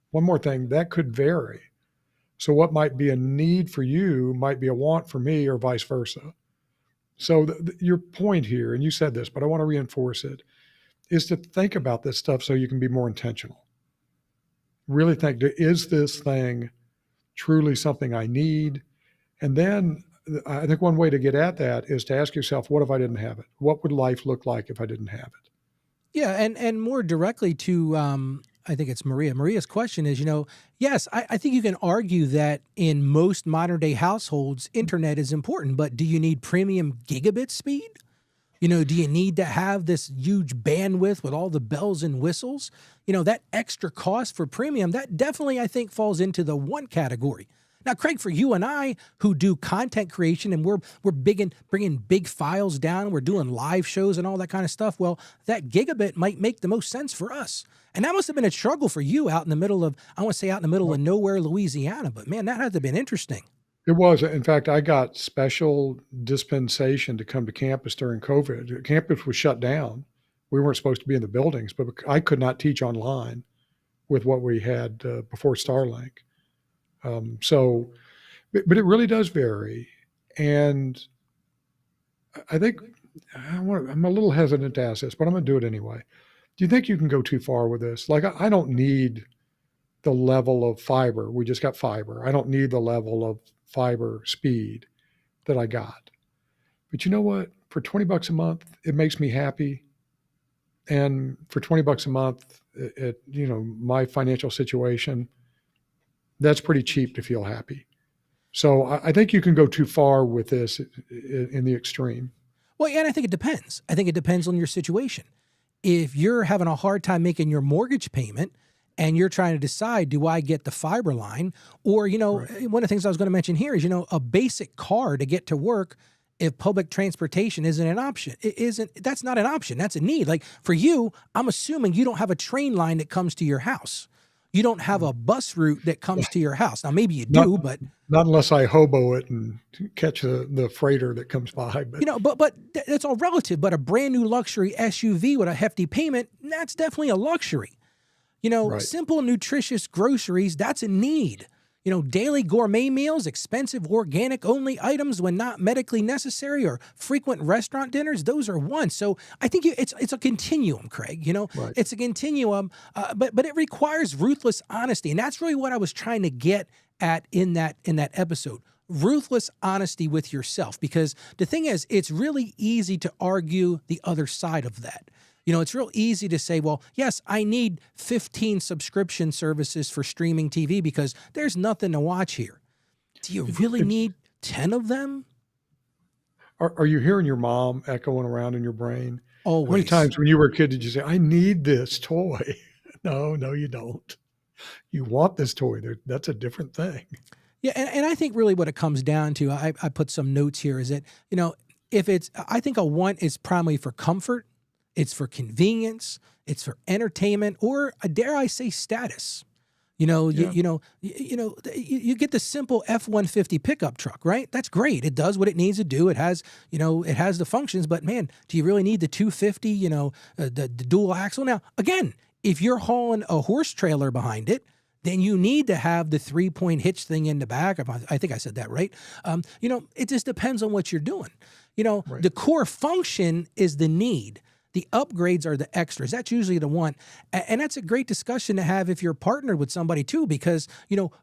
one more thing, that could vary. So what might be a need for you might be a want for me, or vice versa. So your point here, and you said this, but I want to reinforce it, is to think about this stuff so you can be more intentional. Really think, is this thing truly something I need? And then I think one way to get at that is to ask yourself, what if I didn't have it? What would life look like if I didn't have it? Yeah, and more directly to I think it's Maria. Maria's question is, yes, I think you can argue that in most modern day households, internet is important, but do you need premium gigabit speed? Do you need to have this huge bandwidth with all the bells and whistles? That extra cost for premium, that definitely, I think, falls into the one category. Now, Craig, for you and I who do content creation, and we're big in bringing big files down, we're doing live shows and all that kind of stuff, well, that gigabit might make the most sense for us. And that must have been a struggle for you out in the middle of, I want to say out in the middle of nowhere, Louisiana, but man, that had to have been interesting. It was. In fact, I got special dispensation to come to campus during COVID. Campus was shut down. We weren't supposed to be in the buildings, but I could not teach online with what we had before Starlink. So, but it really does vary. And I think I'm a little hesitant to ask this, but I'm going to do it anyway. Do you think you can go too far with this? Like, I don't need the level of fiber. We just got fiber. I don't need the level of fiber speed that I got. But you know what? For $20 a month, it makes me happy. And for $20 a month, my financial situation, that's pretty cheap to feel happy. So I think you can go too far with this in the extreme. Well, and I think it depends. I think it depends on your situation. If you're having a hard time making your mortgage payment and you're trying to decide, do I get the fiber line? Or, right. One of the things I was going to mention here is, a basic car to get to work, if public transportation isn't an option, that's not an option. That's a need. Like for you, I'm assuming you don't have a train line that comes to your house. You don't have a bus route that comes to your house. Now, maybe you do, but not unless I hobo it and catch the freighter that comes by. But but it's all relative. But a brand new luxury SUV with a hefty payment, that's definitely a luxury. Right. Simple, nutritious groceries, that's a need. Daily gourmet meals, expensive organic only items when not medically necessary, or frequent restaurant dinners, those are wants. So I think it's a continuum, Craig. Right. It's a continuum, but it requires ruthless honesty, and that's really what I was trying to get at in that episode. Ruthless honesty with yourself, because the thing is, it's really easy to argue the other side of that. It's real easy to say, well, yes, I need 15 subscription services for streaming TV because there's nothing to watch here. Do you really need 10 of them? Are you hearing your mom echoing around in your brain? Always. How many times when you were a kid did you say, I need this toy? No, you don't. You want this toy. That's a different thing. Yeah, and I think really what it comes down to, I put some notes here, is that, I think a want is primarily for comfort. It's for convenience, it's for entertainment, or dare I say status. You get the simple F-150 pickup truck, right? That's great. It does what it needs to do. It has, it has the functions, but man, do you really need the 250, the dual axle? Now, again, if you're hauling a horse trailer behind it, then you need to have the 3-point hitch thing in the back. I think I said that right. It just depends on what you're doing. Right. The core function is the need. The upgrades are the extras. That's usually the one. And that's a great discussion to have if you're partnered with somebody too, because,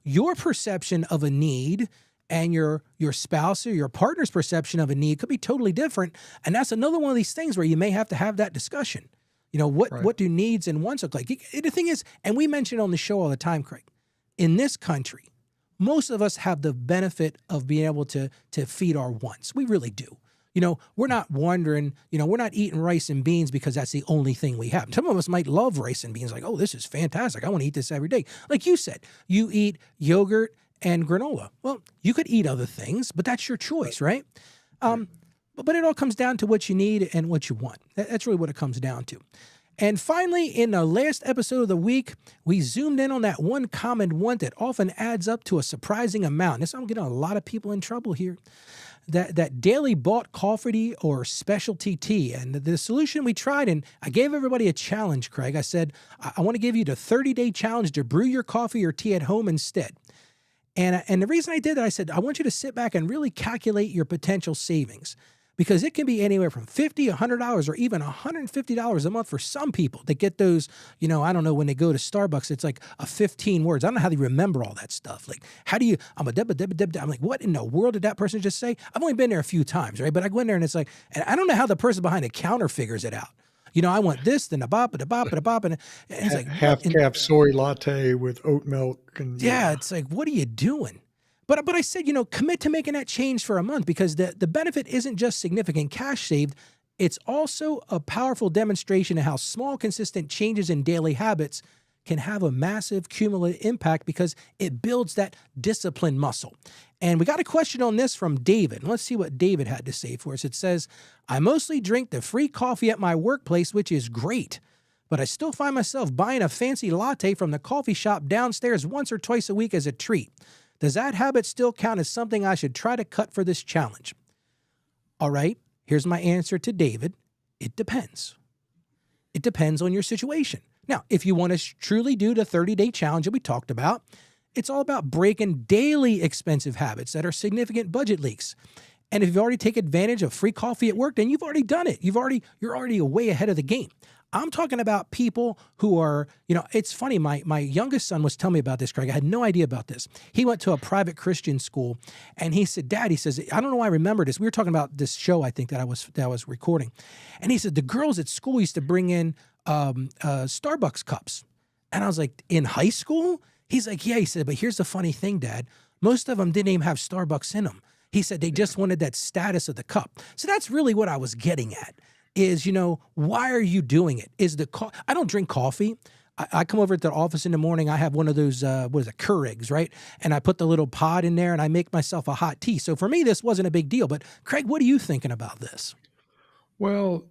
your perception of a need and your spouse or your partner's perception of a need could be totally different. And that's another one of these things where you may have to have that discussion. What do needs and wants look like? The thing is, and we mention it on the show all the time, Craig, in this country, most of us have the benefit of being able to feed our wants. We really do. We're not wondering, we're not eating rice and beans because that's the only thing we have. Some of us might love rice and beans, like, oh, this is fantastic. I want to eat this every day. Like you said, you eat yogurt and granola. Well, you could eat other things, but that's your choice, right? But it all comes down to what you need and what you want. That's really what it comes down to. And finally, in the last episode of the week, we zoomed in on that one common want that often adds up to a surprising amount. This, I'm getting a lot of people in trouble here. That daily bought coffee or specialty tea. And the solution we tried, and I gave everybody a challenge, Craig. I said, I want to give you the 30-day challenge to brew your coffee or tea at home instead. And the reason I did that, I said, I want you to sit back and really calculate your potential savings, because it can be anywhere from $50, $100, or even $150 a month for some people that get those, I don't know, when they go to Starbucks, it's like a 15 words. I don't know how they remember all that stuff. Like, how do you, I'm a deb. I'm like, what in the world did that person just say? I've only been there a few times, right? But I go in there and it's like, and I don't know how the person behind the counter figures it out. I want this, then a bop, and it's like half soy latte with oat milk. And yeah, it's like, what are you doing? But I said, commit to making that change for a month, because the benefit isn't just significant cash saved. It's also a powerful demonstration of how small, consistent changes in daily habits can have a massive cumulative impact, because it builds that discipline muscle. And we got a question on this from David. Let's see what David had to say for us. It says, I mostly drink the free coffee at my workplace, which is great, but I still find myself buying a fancy latte from the coffee shop downstairs once or twice a week as a treat. Does that habit still count as something I should try to cut for this challenge? All right, here's my answer to David. It depends. It depends on your situation. Now, if you want to truly do the 30-day challenge that we talked about, it's all about breaking daily expensive habits that are significant budget leaks. And if you've already taken advantage of free coffee at work, then you've already done it. You're already way ahead of the game. I'm talking about people who are, it's funny. My youngest son was telling me about this, Craig. I had no idea about this. He went to a private Christian school, and he said, Dad, he says, I don't know why I remember this. We were talking about this show, I think, that I was recording. And he said, the girls at school used to bring in Starbucks cups. And I was like, in high school? He's like, yeah. He said, but here's the funny thing, Dad. Most of them didn't even have Starbucks in them. He said they just wanted that status of the cup. So that's really what I was getting at is, why are you doing it? I don't drink coffee. I come over to the office in the morning. I have one of those, Keurigs, right? And I put the little pod in there and I make myself a hot tea. So for me, this wasn't a big deal. But Craig, what are you thinking about this? Well,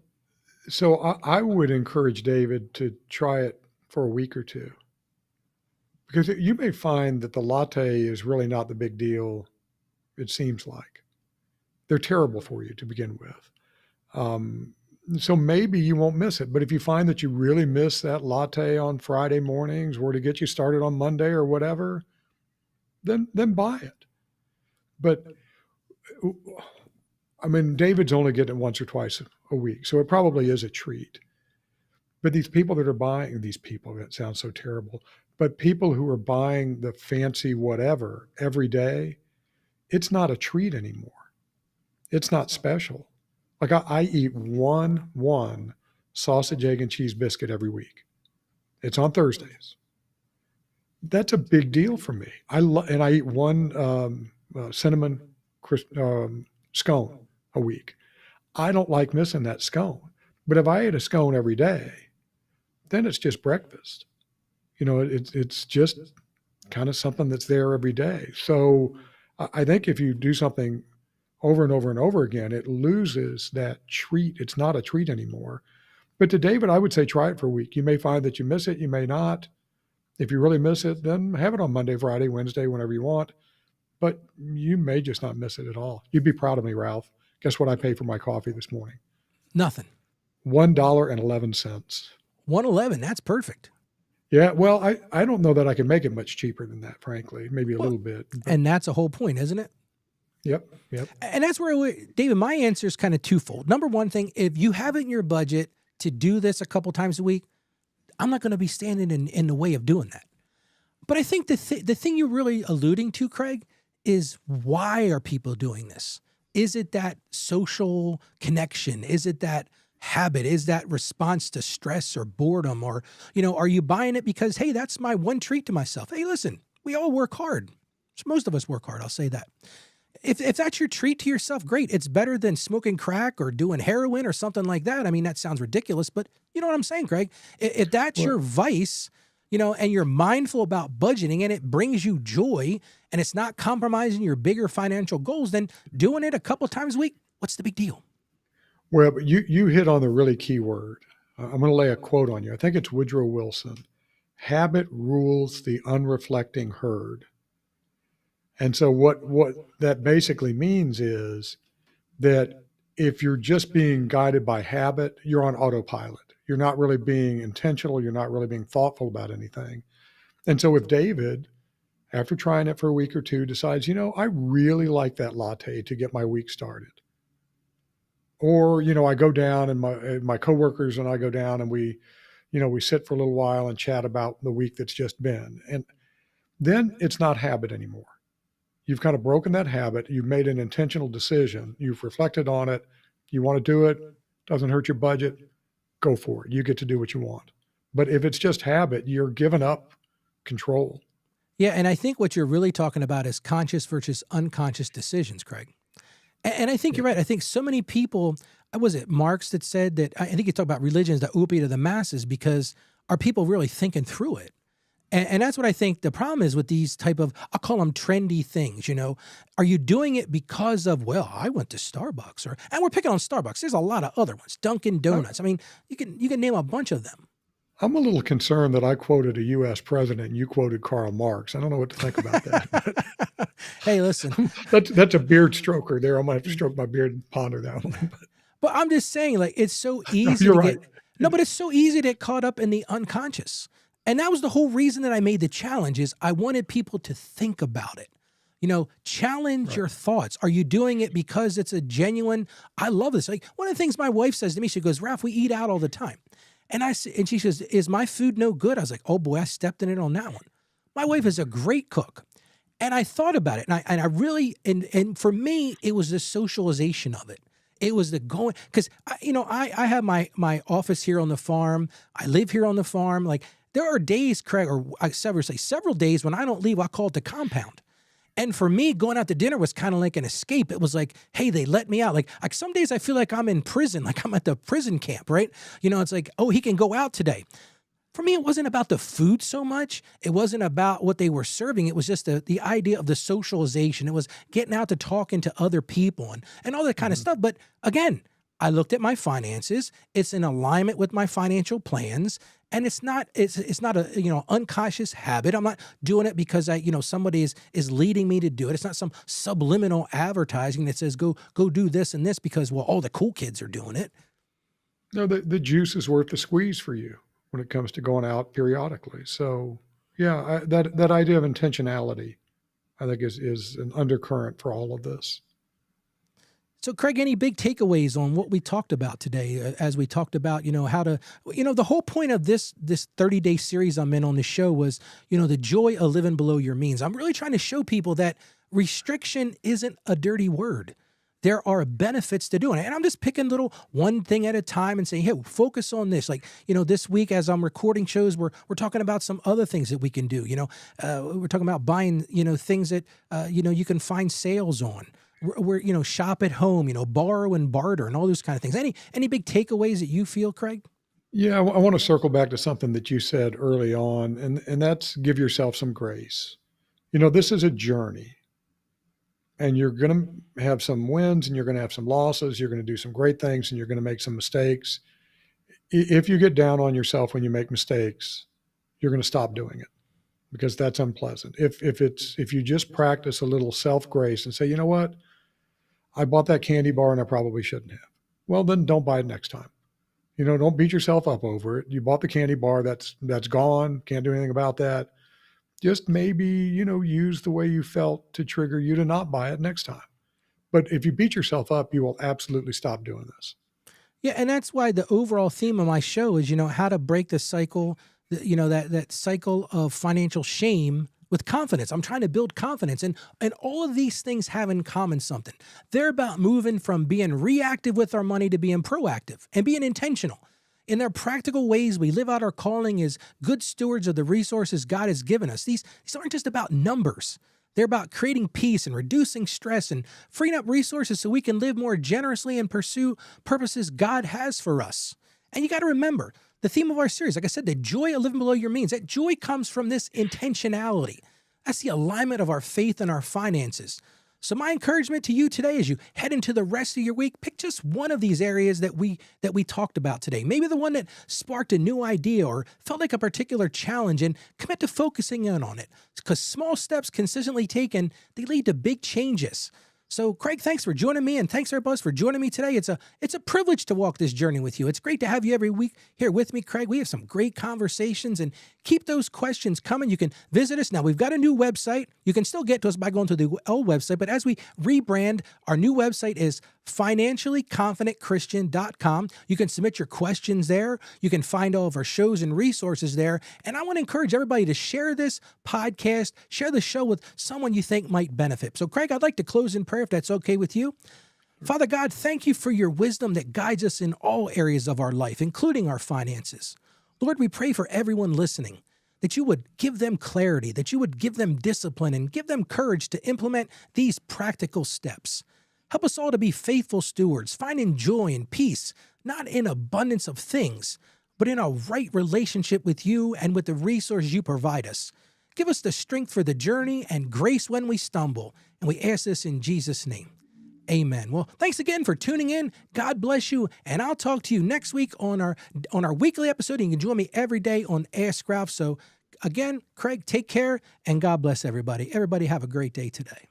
so I would encourage David to try it for a week or two, because you may find that the latte is really not the big deal. It seems like they're terrible for you to begin with. So maybe you won't miss it. But if you find that you really miss that latte on Friday mornings or to get you started on Monday or whatever, then buy it. But I mean, David's only getting it once or twice a week, so it probably is a treat. But these people that are buying, that sounds so terrible, but people who are buying the fancy whatever every day, it's not a treat anymore. It's not special. Like I eat one sausage, egg, and cheese biscuit every week. It's on Thursdays. That's a big deal for me. And I eat one cinnamon scone a week. I don't like missing that scone. But if I eat a scone every day, then it's just breakfast. It's just kind of something that's there every day. So I think if you do something over and over and over again, it loses that treat. It's not a treat anymore. But to David, I would say try it for a week. You may find that you miss it. You may not. If you really miss it, then have it on Monday, Friday, Wednesday, whenever you want. But you may just not miss it at all. You'd be proud of me, Ralph. Guess what I paid for my coffee this morning? Nothing. $1.11. $1.11. That's perfect. Yeah, well, I don't know that I can make it much cheaper than that, frankly. Maybe a little bit. But. And that's a whole point, isn't it? Yep. And that's where, David, my answer is kind of twofold. Number one thing, if you have it in your budget to do this a couple times a week, I'm not going to be standing in the way of doing that. But I think the thing you're really alluding to, Craig, is why are people doing this? Is it that social connection? Is it that habit? Is that response to stress or boredom? Or, are you buying it because, hey, that's my one treat to myself? Hey, listen, we all work hard. Most of us work hard. I'll say that. If that's your treat to yourself, great. It's better than smoking crack or doing heroin or something like that. I mean, that sounds ridiculous, but you know what I'm saying, Craig? If that's your vice, and you're mindful about budgeting and it brings you joy and it's not compromising your bigger financial goals, then doing it a couple times a week, what's the big deal? Well, but you hit on the really key word. I'm going to lay a quote on you. I think it's Woodrow Wilson. Habit rules the unreflecting herd. And so what that basically means is that if you're just being guided by habit, you're on autopilot. You're not really being intentional. You're not really being thoughtful about anything. And so if David, after trying it for a week or two, decides, I really like that latte to get my week started. Or, I go down and my coworkers and I go down and we sit for a little while and chat about the week that's just been. And then it's not habit anymore. You've kind of broken that habit. You've made an intentional decision. You've reflected on it. You want to do it. Doesn't hurt your budget. Go for it. You get to do what you want. But if it's just habit, you're giving up control. Yeah. And I think what you're really talking about is conscious versus unconscious decisions, Craig. And I think you're right. I think so many people, was it Marx that said that, I think you talk about religion as the opiate of the masses, because are people really thinking through it? And that's what I think the problem is with these type of, I'll call them trendy things, Are you doing it because of, well, I went to Starbucks, and we're picking on Starbucks. There's a lot of other ones, Dunkin' Donuts. I mean, you can name a bunch of them. I'm a little concerned that I quoted a U.S. president and you quoted Karl Marx. I don't know what to think about that. Hey, listen. That's a beard stroker there. I'm going to have to stroke my beard and ponder that one. But I'm just saying, it's so easy you're to right. get No, but it's so easy to get caught up in the unconscious. And that was the whole reason that I made the challenge is I wanted people to think about it. Challenge Right. your thoughts. Are you doing it because it's a genuine, I love this. Like one of the things my wife says to me, she goes, Ralph, we eat out all the time. And she says, is my food no good? I was like, oh boy, I stepped in it on that one. My wife is a great cook. And I thought about it. And I really, and for me, it was the socialization of it. It was the going, because, I have my office here on the farm. I live here on the farm. Like there are days, Craig, or I several days when I don't leave, I call it the compound. And for me, going out to dinner was kind of like an escape. It was like, hey, they let me out. Like some days I feel like I'm in prison, like I'm at the prison camp, right? It's like, oh, he can go out today. For me, it wasn't about the food so much. It wasn't about what they were serving. It was just the idea of the socialization. It was getting out to talking to other people and all that kind of stuff. But again, I looked at my finances. It's in alignment with my financial plans. And it's not a unconscious habit. I'm not doing it because somebody is leading me to do it. It's not some subliminal advertising that says go do this and this because all the cool kids are doing it. No, the juice is worth the squeeze for you when it comes to going out periodically. So yeah, that idea of intentionality, I think is an undercurrent for all of this. So, Craig, any big takeaways on what we talked about today as we talked about, how to, the whole point of this 30-day series I'm in on the show was, the joy of living below your means. I'm really trying to show people that restriction isn't a dirty word. There are benefits to doing it. And I'm just picking one thing at a time and saying, hey, focus on this. Like, this week as I'm recording shows, we're talking about some other things that we can do. We're talking about buying, things that, you can find sales on. We're shop at home, borrow and barter and all those kind of things. Any big takeaways that you feel, Craig? Yeah, I want to circle back to something that you said early on, and that's give yourself some grace. This is a journey, and you're going to have some wins and you're going to have some losses. You're going to do some great things and you're going to make some mistakes. If you get down on yourself when you make mistakes, you're going to stop doing it because that's unpleasant. If you just practice a little self-grace and say, you know what? I bought that candy bar and I probably shouldn't have. Well, then don't buy it next time. Don't beat yourself up over it. You bought the candy bar, that's gone. Can't do anything about that. Just maybe, use the way you felt to trigger you to not buy it next time. But if you beat yourself up, you will absolutely stop doing this. Yeah, and that's why the overall theme of my show is, how to break the cycle, that cycle of financial shame with confidence. I'm trying to build confidence. And all of these things have in common something. They're about moving from being reactive with our money to being proactive and being intentional. In their practical ways, we live out our calling as good stewards of the resources God has given us. These aren't just about numbers. They're about creating peace and reducing stress and freeing up resources so we can live more generously and pursue purposes God has for us. And you got to remember, the theme of our series, like I said, the joy of living below your means, that joy comes from this intentionality. That's the alignment of our faith and our finances. So my encouragement to you today as you head into the rest of your week, pick just one of these areas that we talked about today. Maybe the one that sparked a new idea or felt like a particular challenge, and commit to focusing in on it. Because small steps consistently taken, they lead to big changes. So, Craig, thanks for joining me, and thanks everybody for joining me today. It's a privilege to walk this journey with you. It's great to have you every week here with me, Craig. We have some great conversations, and keep those questions coming. You can visit us. Now, we've got a new website. You can still get to us by going to the old website, but as we rebrand, our new website is financiallyconfidentchristian.com. You can submit your questions there. You can find all of our shows and resources there. And I want to encourage everybody to share this podcast, share the show with someone you think might benefit. So, Craig, I'd like to close in prayer if that's okay with you. Father God, thank you for your wisdom that guides us in all areas of our life, including our finances. Lord, we pray for everyone listening, that you would give them clarity, that you would give them discipline, and give them courage to implement these practical steps. Help us all to be faithful stewards, finding joy and peace, not in abundance of things, but in a right relationship with you and with the resources you provide us. Give us the strength for the journey and grace when we stumble. And we ask this in Jesus' name. Amen. Well, thanks again for tuning in. God bless you. And I'll talk to you next week on our weekly episode. And you can join me every day on Ask Ralph. So again, Craig, take care and God bless everybody. Everybody have a great day today.